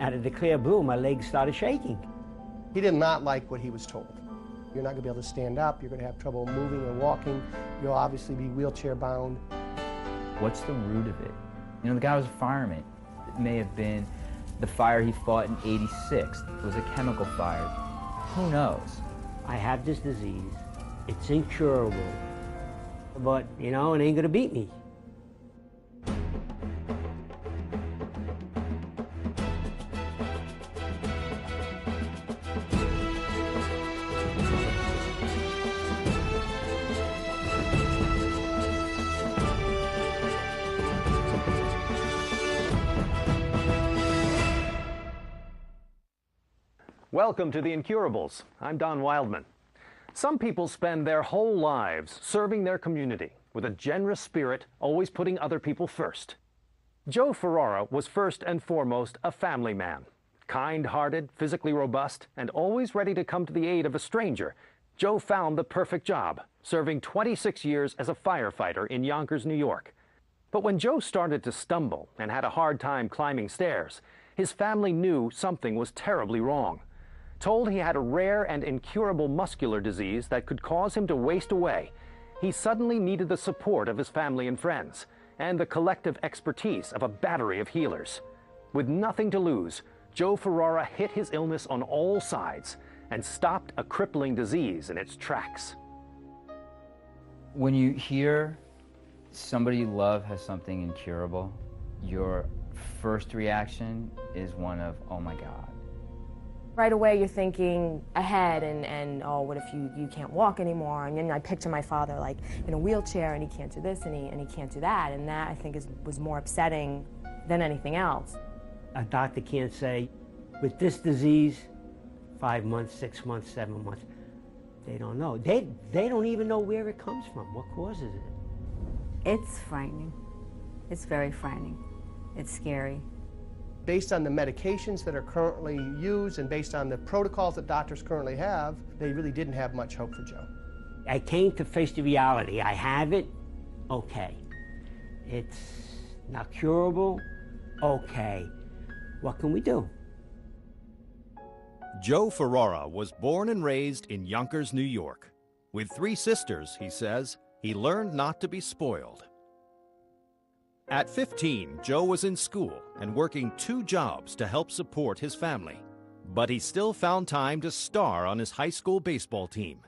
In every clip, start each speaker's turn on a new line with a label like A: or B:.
A: Out of the clear blue, my legs started shaking.
B: He did not like what he was told. You're not going to be able to stand up, you're going to have trouble moving and walking, you'll obviously be wheelchair bound.
C: What's the root of it? You know, the guy was a fireman. It may have been the fire he fought in '86. It was a chemical fire. Who knows?
A: I have this disease. It's incurable. But, you know, it ain't going to beat me.
D: Welcome to The Incurables. I'm Don Wildman. Some people spend their whole lives serving their community with a generous spirit, always putting other people first. Joe Ferrara was first and foremost a family man. Kind-hearted, physically robust, and always ready to come to the aid of a stranger, Joe found the perfect job, serving 26 years as a firefighter in Yonkers, New York. But when Joe started to stumble and had a hard time climbing stairs, his family knew something was terribly wrong. Told he had a rare and incurable muscular disease that could cause him to waste away, he suddenly needed the support of his family and friends, and the collective expertise of a battery of healers. With nothing to lose, Joe Ferrara hit his illness on all sides and stopped a crippling disease in its tracks.
C: When you hear somebody you love has something incurable, your first reaction is one of, oh my God.
E: Right away you're thinking ahead and oh, what if you can't walk anymore? And then I picture my father like in a wheelchair and he can't do this and he can't do that, and that I think was more upsetting than anything else.
A: A doctor can't say, with this disease, 5 months, 6 months, 7 months. They don't know. They don't even know where it comes from, what causes it.
F: It's frightening. It's very frightening. It's scary.
B: Based on the medications that are currently used and based on the protocols that doctors currently have, they really didn't have much hope for Joe.
A: I came to face the reality. I have it, okay. It's not curable, okay. What can we do?
G: Joe Ferrara was born and raised in Yonkers, New York. With 3 sisters, he says, he learned not to be spoiled. At 15, Joe was in school and working 2 jobs to help support his family. But he still found time to star on his high school baseball team.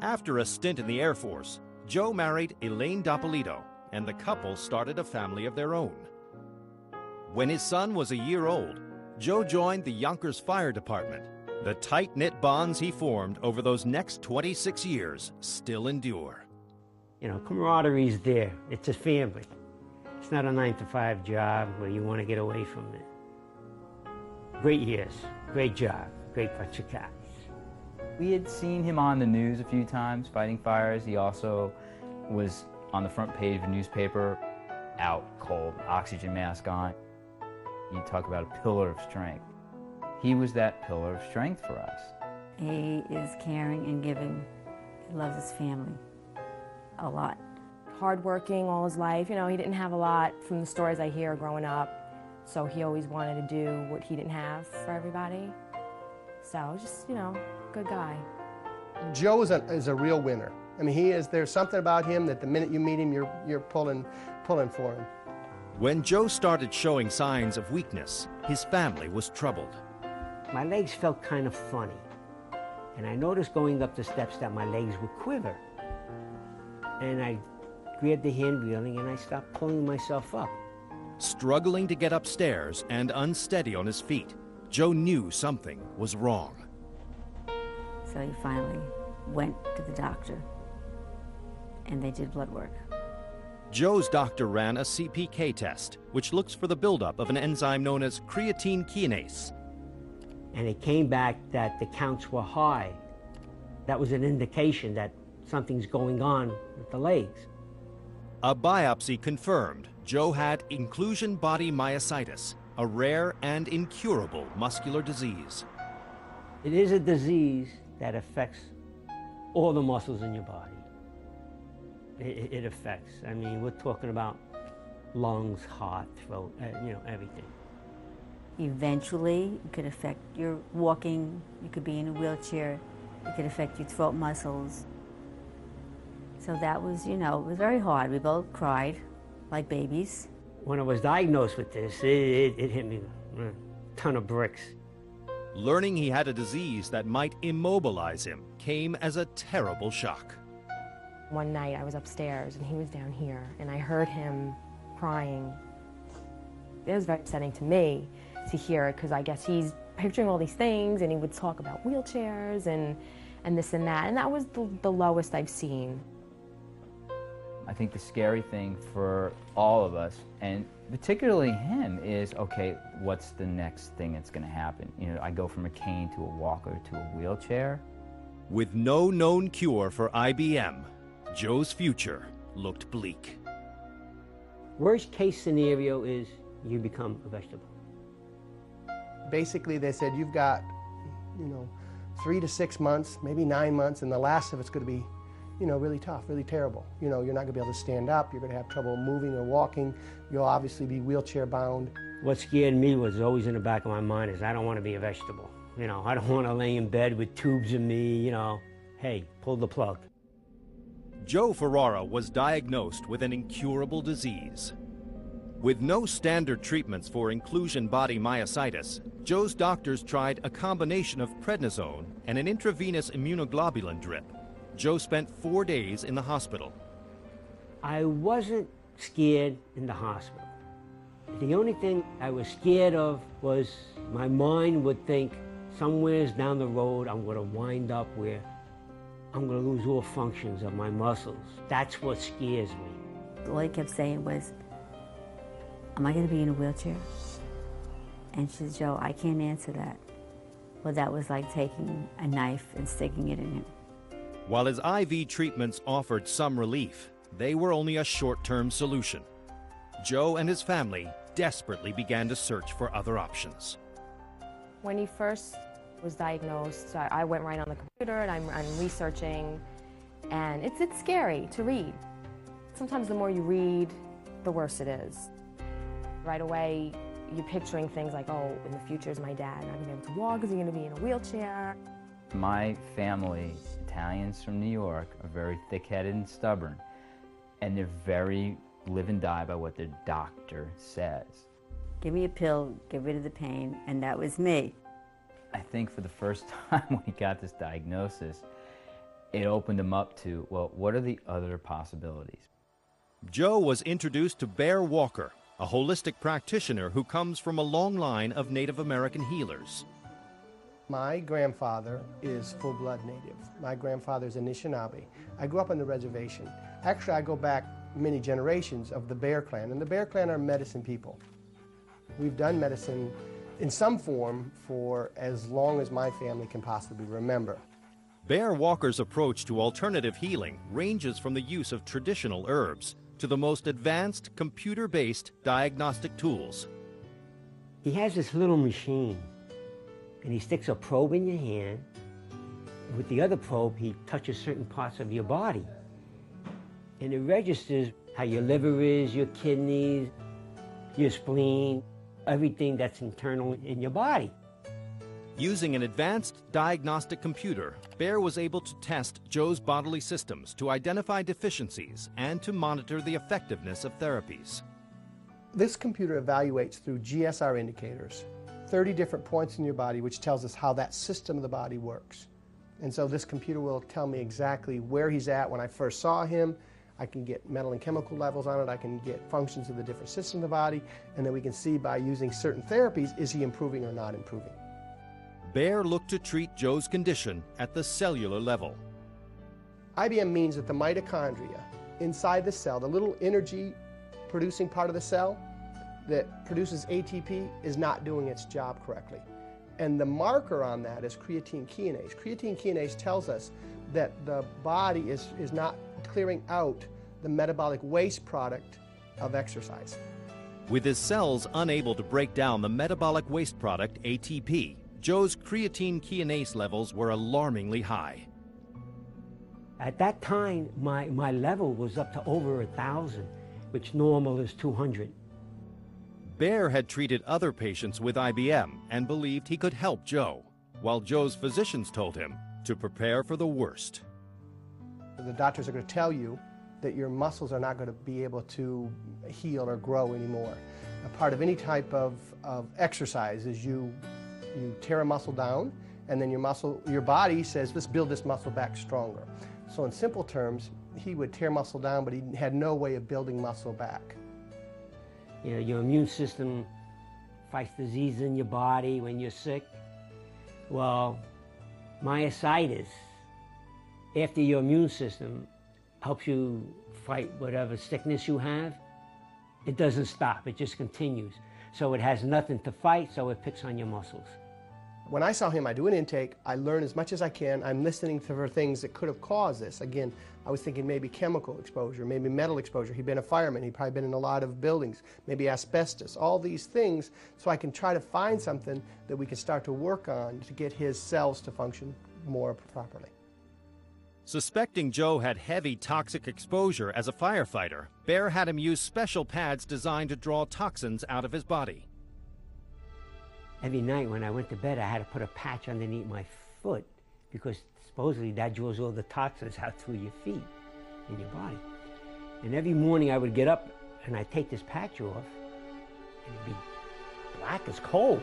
G: After a stint in the Air Force, Joe married Elaine Doppolito, and the couple started a family of their own. When his son was a year old, Joe joined the Yonkers Fire Department. The tight-knit bonds he formed over those next 26 years still endure.
A: You know, camaraderie's there. It's a family. It's not a 9-to-5 job where you want to get away from it. Great years, great job, great bunch of guys.
C: We had seen him on the news a few times fighting fires. He also was on the front page of a newspaper, out cold, oxygen mask on. You talk about a pillar of strength. He was that pillar of strength for us.
F: He is caring and giving. He loves his family a lot.
E: Hardworking all his life. You know, he didn't have a lot from the stories I hear growing up, so he always wanted to do what he didn't have for everybody. So just, you know, good guy.
B: Joe is a real winner. I mean, there's something about him that the minute you meet him, you're pulling for him.
G: When Joe started showing signs of weakness, his family was troubled.
A: My legs felt kind of funny, and I noticed going up the steps that my legs would quiver. And I grabbed the hand railing and I stopped pulling myself up.
G: Struggling to get upstairs and unsteady on his feet, Joe knew something was wrong.
F: So he finally went to the doctor, and they did blood work.
G: Joe's doctor ran a CPK test, which looks for the buildup of an enzyme known as creatine kinase.
A: And it came back that the counts were high. That was an indication that something's going on with the legs.
G: A biopsy confirmed Joe had inclusion body myositis, a rare and incurable muscular disease.
A: It is a disease that affects all the muscles in your body. It affects, I mean, we're talking about lungs, heart, throat, you know, everything.
F: Eventually, it could affect your walking. You could be in a wheelchair. It could affect your throat muscles. So that was, you know, it was very hard. We both cried like babies.
A: When I was diagnosed with this, it hit me a ton of bricks.
G: Learning he had a disease that might immobilize him came as a terrible shock.
E: One night I was upstairs and he was down here and I heard him crying. It was very upsetting to me to hear it because I guess he's picturing all these things and he would talk about wheelchairs and this and that was the lowest I've seen.
C: I think the scary thing for all of us, and particularly him, is, okay, what's the next thing that's going to happen? You know, I go from a cane to a walker to a wheelchair.
G: With no known cure for IBM, Joe's future looked bleak.
A: Worst case scenario is you become a vegetable.
B: Basically, they said you've got, 3 to 6 months, maybe 9 months, and the last of it's going to be, really tough, really terrible. You're not going to be able to stand up. You're going to have trouble moving or walking. You'll obviously be wheelchair bound.
A: What scared me was always in the back of my mind is I don't want to be a vegetable. I don't want to lay in bed with tubes in me, Hey, pull the plug.
G: Joe Ferrara was diagnosed with an incurable disease. With no standard treatments for inclusion body myositis, Joe's doctors tried a combination of prednisone and an intravenous immunoglobulin drip. Joe spent 4 days in the hospital.
A: I wasn't scared in the hospital. The only thing I was scared of was my mind would think somewheres down the road I'm going to wind up where I'm going to lose all functions of my muscles. That's what scares me.
F: All he kept saying was, am I going to be in a wheelchair? And she said, Joe, I can't answer that. Well, that was like taking a knife and sticking it in him.
G: While his IV treatments offered some relief, they were only a short-term solution. Joe and his family desperately began to search for other options.
E: When he first was diagnosed, I went right on the computer and I'm researching, and it's scary to read. Sometimes the more you read, the worse it is. Right away, you're picturing things like, oh, in the future is my dad not going to be able to walk? Is he going to be in a wheelchair?
C: My family, Italians from New York, are very thick-headed and stubborn, and they're very live and die by what their doctor says.
F: Give me a pill, get rid of the pain, and that was me.
C: I think for the first time when he got this diagnosis, it opened him up to, well, what are the other possibilities?
G: Joe was introduced to Bear Walker, a holistic practitioner who comes from a long line of Native American healers.
B: My grandfather is full-blood Native. My grandfather's Anishinaabe. I grew up on the reservation. Actually, I go back many generations of the Bear Clan, and the Bear Clan are medicine people. We've done medicine in some form for as long as my family can possibly remember.
G: Bear Walker's approach to alternative healing ranges from the use of traditional herbs to the most advanced computer-based diagnostic tools.
A: He has this little machine, and he sticks a probe in your hand. With the other probe, he touches certain parts of your body. And it registers how your liver is, your kidneys, your spleen, everything that's internal in your body.
G: Using an advanced diagnostic computer, Bear was able to test Joe's bodily systems to identify deficiencies and to monitor the effectiveness of therapies.
B: This computer evaluates through GSR indicators 30 different points in your body, which tells us how that system of the body works. And so this computer will tell me exactly where he's at when I first saw him. I can get metal and chemical levels on it. I can get functions of the different systems of the body. And then we can see by using certain therapies, is he improving or not improving?
G: Bear looked to treat Joe's condition at the cellular level.
B: IBM means that the mitochondria inside the cell, the little energy producing part of the cell that produces ATP, is not doing its job correctly. And the marker on that is creatine kinase. Creatine kinase tells us that the body is not clearing out the metabolic waste product of exercise.
G: With his cells unable to break down the metabolic waste product, ATP, Joe's creatine kinase levels were alarmingly high.
A: At that time, my level was up to over 1,000, which normal is 200.
G: Bear had treated other patients with IBM and believed he could help Joe, while Joe's physicians told him to prepare for the worst.
B: The doctors are going to tell you that your muscles are not going to be able to heal or grow anymore. A part of any type of exercise is you tear a muscle down, and then your body says, let's build this muscle back stronger. So in simple terms, he would tear muscle down, but he had no way of building muscle back.
A: You know, your immune system fights disease in your body when you're sick. Well, myositis, after your immune system helps you fight whatever sickness you have, it doesn't stop, it just continues. So it has nothing to fight, so it picks on your muscles.
B: When I saw him, I do an intake, I learn as much as I can, I'm listening for things that could have caused this. Again, I was thinking maybe chemical exposure, maybe metal exposure. He'd been a fireman, he'd probably been in a lot of buildings, maybe asbestos, all these things, so I can try to find something that we can start to work on to get his cells to function more properly.
G: Suspecting Joe had heavy toxic exposure as a firefighter, Bear had him use special pads designed to draw toxins out of his body.
A: Every night when I went to bed, I had to put a patch underneath my foot because supposedly that draws all the toxins out through your feet and your body. And every morning I would get up and I'd take this patch off and it'd be black as coal.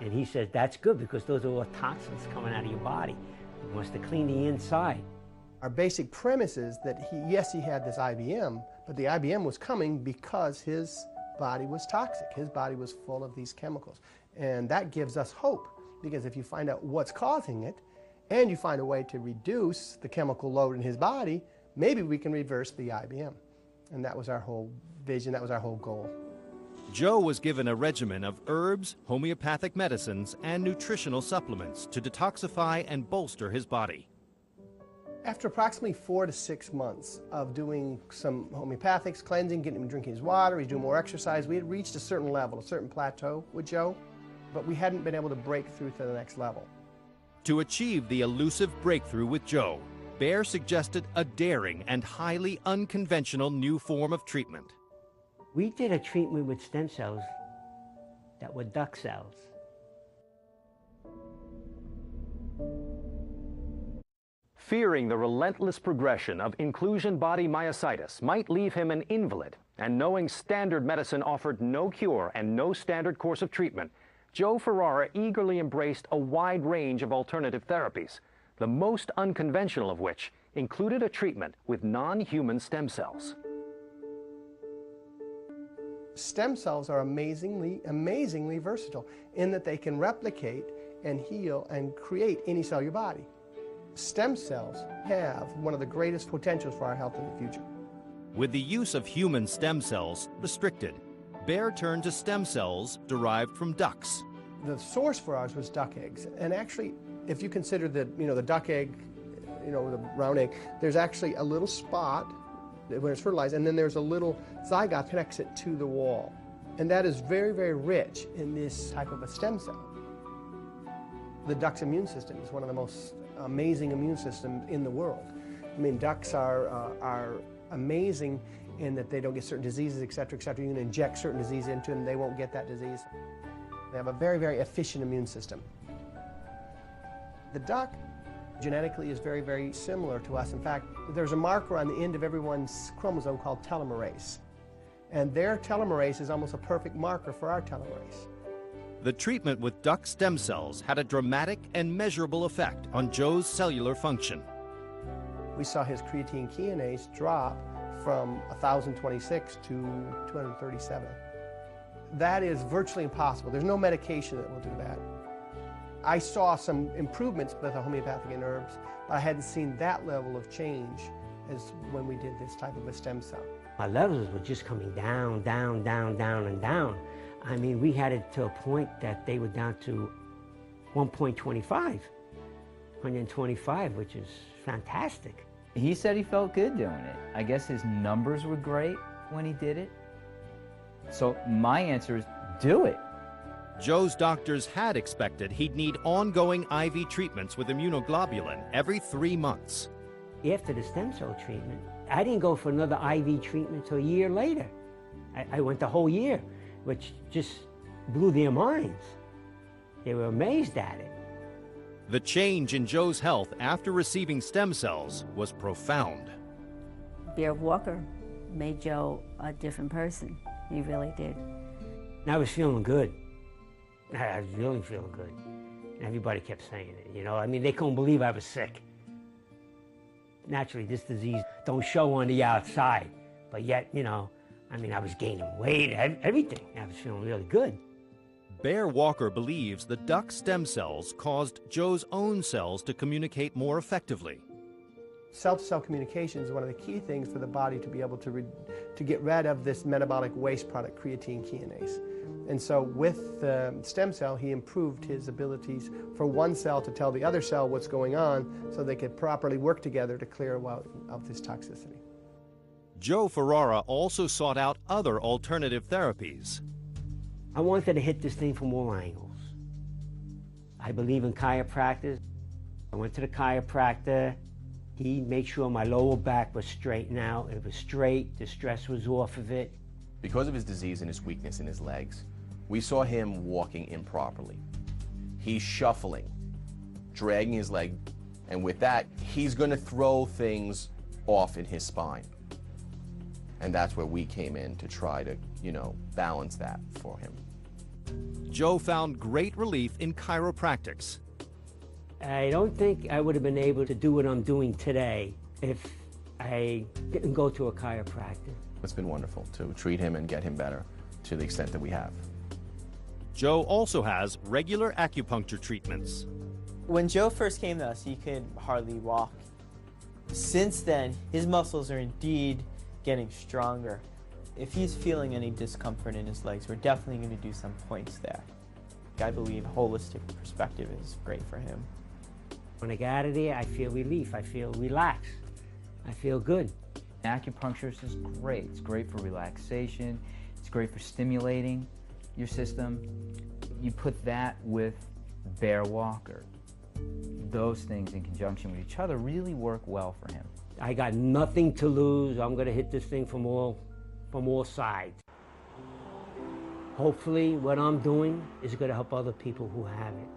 A: And he says, that's good because those are all toxins coming out of your body. He wants to clean the inside.
B: Our basic premise is that yes, he had this IBM, but the IBM was coming because his body was toxic. His body was full of these chemicals. And that gives us hope, because if you find out what's causing it, and you find a way to reduce the chemical load in his body, maybe we can reverse the IBM. And that was our whole vision, that was our whole goal.
G: Joe was given a regimen of herbs, homeopathic medicines, and nutritional supplements to detoxify and bolster his body.
B: After approximately 4 to 6 months of doing some homeopathics, cleansing, getting him drinking his water, he's doing more exercise, we had reached a certain level, a certain plateau with Joe, but we hadn't been able to break through to the next level.
G: To achieve the elusive breakthrough with Joe, Bear suggested a daring and highly unconventional new form of treatment.
A: We did a treatment with stem cells that were duck cells.
D: Fearing the relentless progression of inclusion body myositis might leave him an invalid, and knowing standard medicine offered no cure and no standard course of treatment, Joe Ferrara eagerly embraced a wide range of alternative therapies, the most unconventional of which included a treatment with non-human stem cells.
B: Stem cells are amazingly versatile in that they can replicate and heal and create any cell in your body. Stem cells have one of the greatest potentials for our health in the future.
G: With the use of human stem cells restricted, Bear turned to stem cells derived from ducks.
B: The source for ours was duck eggs, and actually, if you consider the duck egg, the round egg, there's actually a little spot when it's fertilized, and then there's a little zygote connects it to the wall, and that is very, very rich in this type of a stem cell. The duck's immune system is one of the most amazing immune systems in the world. I mean, ducks are amazing in that they don't get certain diseases, et cetera, et cetera. You can inject certain disease into them, they won't get that disease. They have a very, very efficient immune system. The duck genetically is very, very similar to us. In fact, there's a marker on the end of everyone's chromosome called telomerase. And their telomerase is almost a perfect marker for our telomerase.
G: The treatment with duck stem cells had a dramatic and measurable effect on Joe's cellular function.
B: We saw his creatine kinase drop from 1,026 to 237. That is virtually impossible. There's no medication that will do that. I saw some improvements with the homeopathic and herbs, but I hadn't seen that level of change as when we did this type of a stem cell.
A: My levels were just coming down, down, down, down, and down. I mean, we had it to a point that they were down to 125, which is fantastic.
C: He said he felt good doing it. I guess his numbers were great when he did it. So my answer is, do it.
G: Joe's doctors had expected he'd need ongoing IV treatments with immunoglobulin every 3 months.
A: After the stem cell treatment, I didn't go for another IV treatment until a year later. I went the whole year. which just blew their minds. They were amazed at it.
G: The change in Joe's health after receiving stem cells was profound.
F: Bear Walker made Joe a different person. He really did.
A: And I was feeling good. I was really feeling good. And everybody kept saying it, you know. I mean, they couldn't believe I was sick. Naturally, this disease don't show on the outside, but yet, you know, I mean, I was gaining weight, everything. I was feeling really good.
G: Bear Walker believes the duck stem cells caused Joe's own cells to communicate more effectively.
B: Cell-to-cell communication is one of the key things for the body to be able to get rid of this metabolic waste product, creatine kinase. And so with the stem cell, he improved his abilities for one cell to tell the other cell what's going on so they could properly work together to clear out of this toxicity.
G: Joe Ferrara also sought out other alternative therapies.
A: I wanted to hit this thing from all angles. I believe in chiropractors. I went to the chiropractor. He made sure my lower back was straightened out. It was straight, the stress was off of it.
H: Because of his disease and his weakness in his legs, we saw him walking improperly. He's shuffling, dragging his leg, and with that, he's going to throw things off in his spine. And that's where we came in to try to, you know, balance that for him.
G: Joe found great relief in chiropractics.
A: I don't think I would have been able to do what I'm doing today if I didn't go to a chiropractor.
H: It's been wonderful to treat him and get him better to the extent that we have.
G: Joe also has regular acupuncture treatments.
I: When Joe first came to us, he could hardly walk. Since then, his muscles are indeed getting stronger. If he's feeling any discomfort in his legs, we're definitely going to do some points there. I believe a holistic perspective is great for him.
A: When I get out of there, I feel relief, I feel relaxed, I feel good.
C: Acupuncture is just great. It's great for relaxation. It's great for stimulating your system. You put that with Bear Walker. Those things in conjunction with each other really work well for him.
A: I got nothing to lose. I'm going to hit this thing from all sides. Hopefully what I'm doing is going to help other people who have it.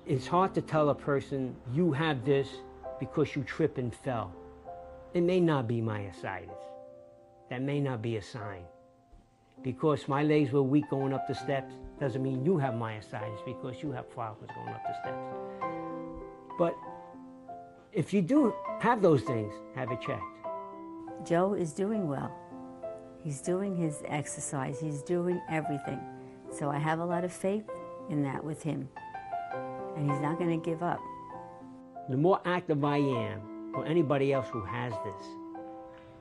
A: It's hard to tell a person you have this because you tripped and fell. It may not be myositis. That may not be a sign. Because my legs were weak going up the steps doesn't mean you have myositis because you have problems going up the steps. But if you do have those things, have it checked.
F: Joe is doing well. He's doing his exercise. He's doing everything. So I have a lot of faith in that with him. And he's not going to give up.
A: The more active I am, or anybody else who has this,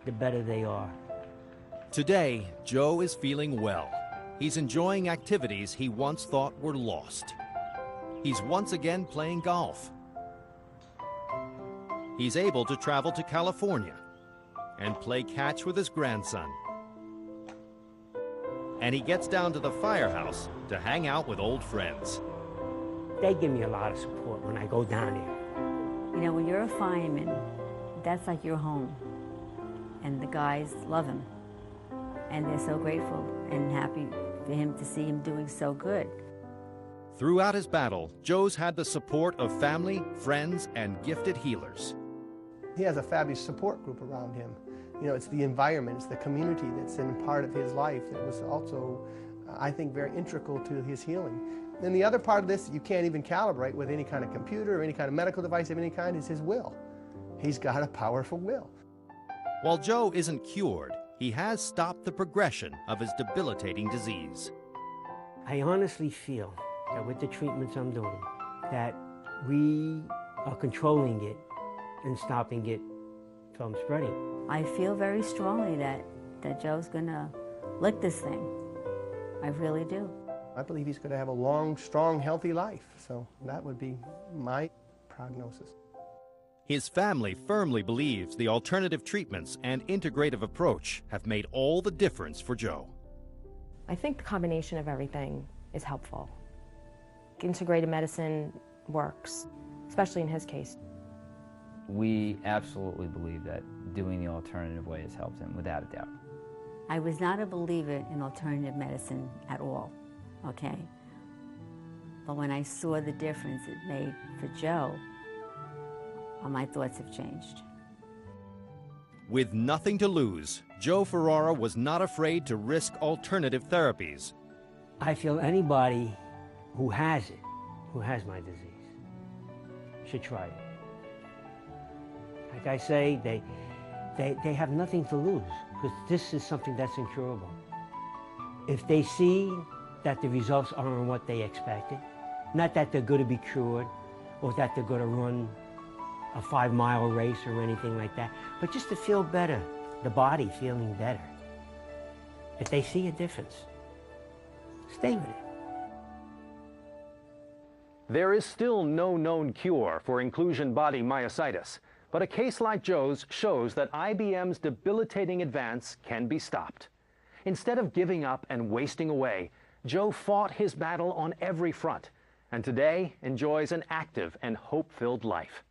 A: the better they are.
G: Today, Joe is feeling well. He's enjoying activities he once thought were lost. He's once again playing golf. He's able to travel to California and play catch with his grandson. And he gets down to the firehouse to hang out with old friends.
A: They give me a lot of support when I go down there.
F: You know, when you're a fireman, that's like your home. And the guys love him. And they're so grateful and happy for him to see him doing so good.
G: Throughout his battle, Joe's had the support of family, friends, and gifted healers.
B: He has a fabulous support group around him. You know, it's the environment, it's the community that's in part of his life that was also, I think, very integral to his healing. And the other part of this you can't even calibrate with any kind of computer or any kind of medical device of any kind is his will. He's got a powerful will.
G: While Joe isn't cured, he has stopped the progression of his debilitating disease.
A: I honestly feel that with the treatments I'm doing, that we are controlling it and stopping it from spreading.
F: I feel very strongly that Joe's going to lick this thing. I really do.
B: I believe he's going to have a long, strong, healthy life. So that would be my prognosis.
G: His family firmly believes the alternative treatments and integrative approach have made all the difference for Joe.
E: I think the combination of everything is helpful. Integrated medicine works, especially in his case.
C: We absolutely believe that doing the alternative way has helped him, without a doubt.
F: I was not a believer in alternative medicine at all, okay? But when I saw the difference it made for Joe, my thoughts have changed.
G: With nothing to lose, Joe Ferrara was not afraid to risk alternative therapies.
A: I feel anybody who has it, who has my disease, should try it. Like I say, they have nothing to lose, because this is something that's incurable. If they see that the results aren't what they expected, not that they're going to be cured, or that they're going to run a 5-mile race or anything like that, but just to feel better, the body feeling better. If they see a difference, stay with it.
D: There is still no known cure for inclusion body myositis, but a case like Joe's shows that IBM's debilitating advance can be stopped. Instead of giving up and wasting away, Joe fought his battle on every front, and today enjoys an active and hope-filled life.